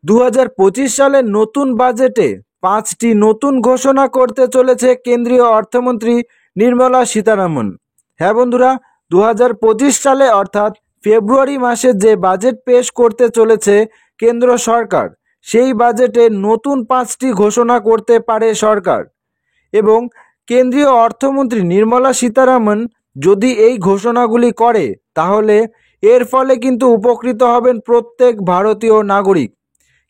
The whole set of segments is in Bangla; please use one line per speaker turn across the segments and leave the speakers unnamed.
2025 সালের নতুন বাজেটে 5টি নতুন ঘোষণা করতে চলেছে কেন্দ্রীয় অর্থমন্ত্রী নির্মলা সীতারামন। হ্যাঁ বন্ধুরা, 2025 সালে অর্থাৎ ফেব্রুয়ারি মাসে যে বাজেট পেশ করতে চলেছে কেন্দ্র সরকার, সেই বাজেটে নতুন 5টি ঘোষণা করতে পারে সরকার। এবং কেন্দ্রীয় অর্থমন্ত্রী নির্মলা সীতারামন যদি এই ঘোষণাগুলি করে, তাহলে এর ফলে কিন্তু উপকৃত হবেন প্রত্যেক ভারতীয় নাগরিক।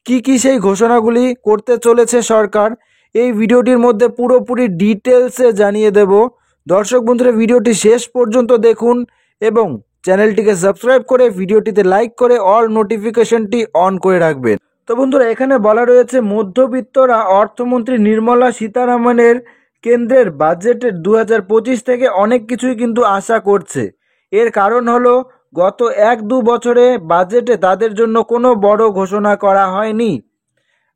কি সেই ঘোষণাগুলি করতে চলেছে সরকার, এই ভিডিওটির মধ্যে পুরোপুরি ডিটেলসে জানিয়ে দেব। দর্শক বন্ধুরা, ভিডিওটি শেষ পর্যন্ত দেখুন এবং চ্যানেলটিকে সাবস্ক্রাইব করে ভিডিওটিতে লাইক করে অল নোটিফিকেশনটি অন করে রাখবেন। তো বন্ধুরা, এখানে বলা রয়েছে মধ্যবিত্তরা অর্থমন্ত্রী নির্মলা সীতারামনের কেন্দ্রের বাজেটের 2025 থেকে অনেক কিছুই কিন্তু আশা করছে। এর কারণ হলো গত 1-2 বছরে বাজেটে তাদের জন্য কোনো বড় ঘোষণা করা হয়নি।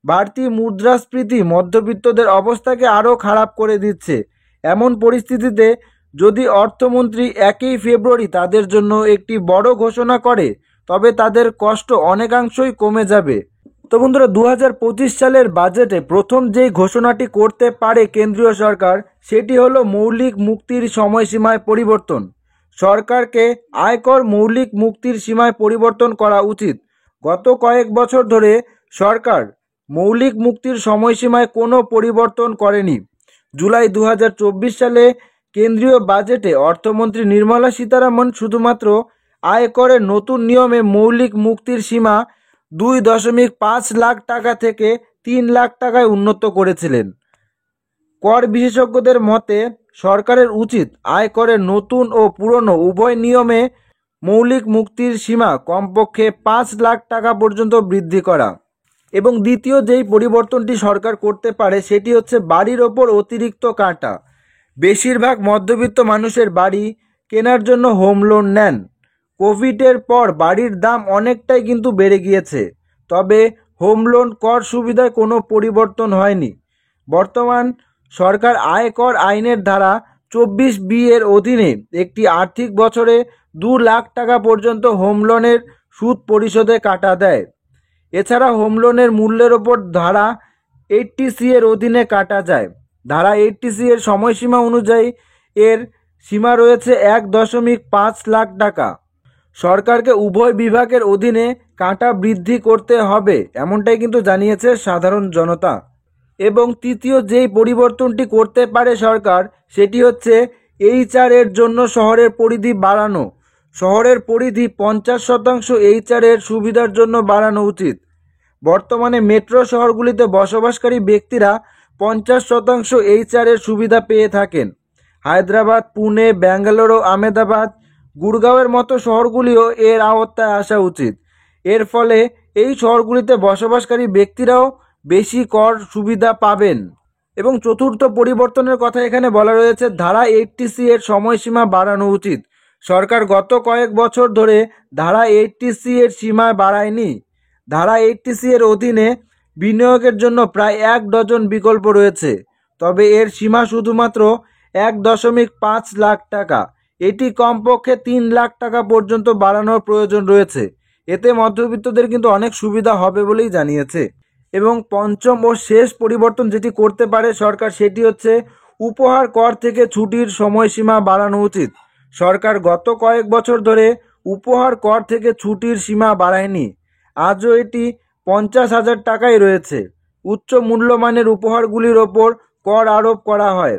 বাড়তি মুদ্রাস্ফীতি মধ্যবিত্তদের অবস্থাকে আরও খারাপ করে দিচ্ছে। এমন পরিস্থিতিতে যদি অর্থমন্ত্রী 1 ফেব্রুয়ারি তাদের জন্য একটি বড় ঘোষণা করে, তবে তাদের কষ্ট অনেকাংশই কমে যাবে। তো বন্ধুরা, 2025 সালের বাজেটে প্রথম যেই ঘোষণাটি করতে পারে কেন্দ্রীয় সরকার, সেটি হলো মৌলিক মুক্তির সময়সীমায় পরিবর্তন। সরকারকে আয়কর মৌলিক মুক্তির সীমায় পরিবর্তন করা উচিত। গত কয়েক বছর ধরে সরকার মৌলিক মুক্তির সময়সীমায় কোনো পরিবর্তন করেনি। জুলাই 2024 সালে কেন্দ্রীয় বাজেটে অর্থমন্ত্রী নির্মলা সীতারামন শুধুমাত্র আয়করের নতুন নিয়মে মৌলিক মুক্তির সীমা 2.5 লাখ টাকা থেকে 3 লাখ টাকায় উন্নত করেছিলেন। কর বিশেষজ্ঞদের মতে সরকারের উচিত আয়করের নতুন ও পুরনো উভয় নিয়মে মৌলিক মুক্তির সীমা কমপক্ষে 5 লাখ টাকা পর্যন্ত বৃদ্ধি করা। এবং দ্বিতীয় যেই পরিবর্তনটি সরকার করতে পারে, সেটি হচ্ছে বাড়ির ওপর অতিরিক্ত কাটা। বেশিরভাগ মধ্যবিত্ত মানুষের বাড়ি কেনার জন্য হোম লোন নেন। কোভিডের পর বাড়ির দাম অনেকটাই কিন্তু বেড়ে গিয়েছে, তবে হোম লোন কর সুবিধায় কোনো পরিবর্তন হয়নি। বর্তমান সরকার আয়কর আইনের ধারা 24B এর অধীনে একটি আর্থিক বছরে 2 লাখ টাকা পর্যন্ত হোম লোনের সুদ পরিশোধে কাটা দেয়। এছাড়া হোম লোনের মূল্যের ওপর ধারা 80C এর অধীনে কাটা যায়। ধারা 80C এর সময়সীমা অনুযায়ী এর সীমা রয়েছে 1.5 লাখ টাকা। সরকারকে উভয় বিভাগের অধীনে কাটা বৃদ্ধি করতে হবে, এমনটাই কিন্তু জানিয়েছে সাধারণ জনতা। এবং তৃতীয় যেই পরিবর্তনটি করতে পারে সরকার, সেটি হচ্ছে HR এর জন্য শহরের পরিধি বাড়ানো। শহরের পরিধি 50% HR এর সুবিধার জন্য বাড়ানো উচিত। বর্তমানে মেট্রো শহরগুলিতে বসবাসকারী ব্যক্তিরা 50% HR এর সুবিধা পেয়ে থাকেন। হায়দ্রাবাদ, পুনে, ব্যাঙ্গালোর, আহমেদাবাদ, গুড়গাঁওয়ের মতো শহরগুলিও এর আওতায় আসা উচিত। এর ফলে এই শহরগুলিতে বসবাসকারী ব্যক্তিরাও বেশি কর সুবিধা পাবেন। এবং চতুর্থ পরিবর্তনের কথা এখানে বলা রয়েছে ধারা 80C এর সময়সীমা বাড়ানো উচিত। সরকার গত কয়েক বছর ধরে ধারা 80C এর সীমা বাড়ায়নি। ধারা 80C এর অধীনে বিনিয়োগের জন্য প্রায় 1 ডজন বিকল্প রয়েছে, তবে এর সীমা শুধুমাত্র 1.5 লাখ টাকা। এটি কমপক্ষে 3 লাখ টাকা পর্যন্ত বাড়ানোর প্রয়োজন রয়েছে। এতে মধ্যবিত্তদের কিন্তু অনেক সুবিধা হবে বলেই জানিয়েছে। এবং পঞ্চম ও শেষ পরিবর্তন যেটি করতে পারে সরকার, সেটি হচ্ছে উপহার কর থেকে ছুটির সময়সীমা বাড়ানো উচিত। সরকার গত কয়েক বছর ধরে উপহার কর থেকে ছুটির সীমা বাড়ায়নি। আজও এটি 50,000 টাকায় রয়েছে। উচ্চ মূল্যমানের উপহারগুলির ওপর কর আরোপ করা হয়।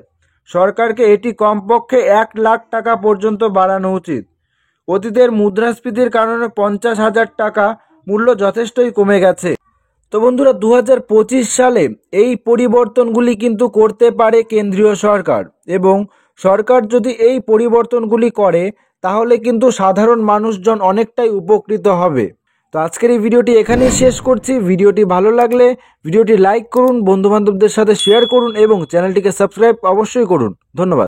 সরকারকে এটি কমপক্ষে 1 লাখ টাকা পর্যন্ত বাড়ানো উচিত। অতীতের মুদ্রাস্ফীতির কারণে 50,000 টাকা মূল্য যথেষ্টই কমে গেছে। তো বন্ধুরা, 2025 সালে এই পরিবর্তনগুলি কিন্তু করতে পারে কেন্দ্রীয় সরকার। এবং সরকার যদি এই পরিবর্তনগুলি করে, তাহলে কিন্তু সাধারণ মানুষজন অনেকটাই উপকৃত হবে। তো আজকের এই ভিডিওটি এখানেই শেষ করছি। ভিডিওটি ভালো লাগলে ভিডিওটি লাইক করুন, বন্ধুবান্ধবদের সাথে শেয়ার করুন এবং চ্যানেলটিকে সাবস্ক্রাইব অবশ্যই করুন। ধন্যবাদ।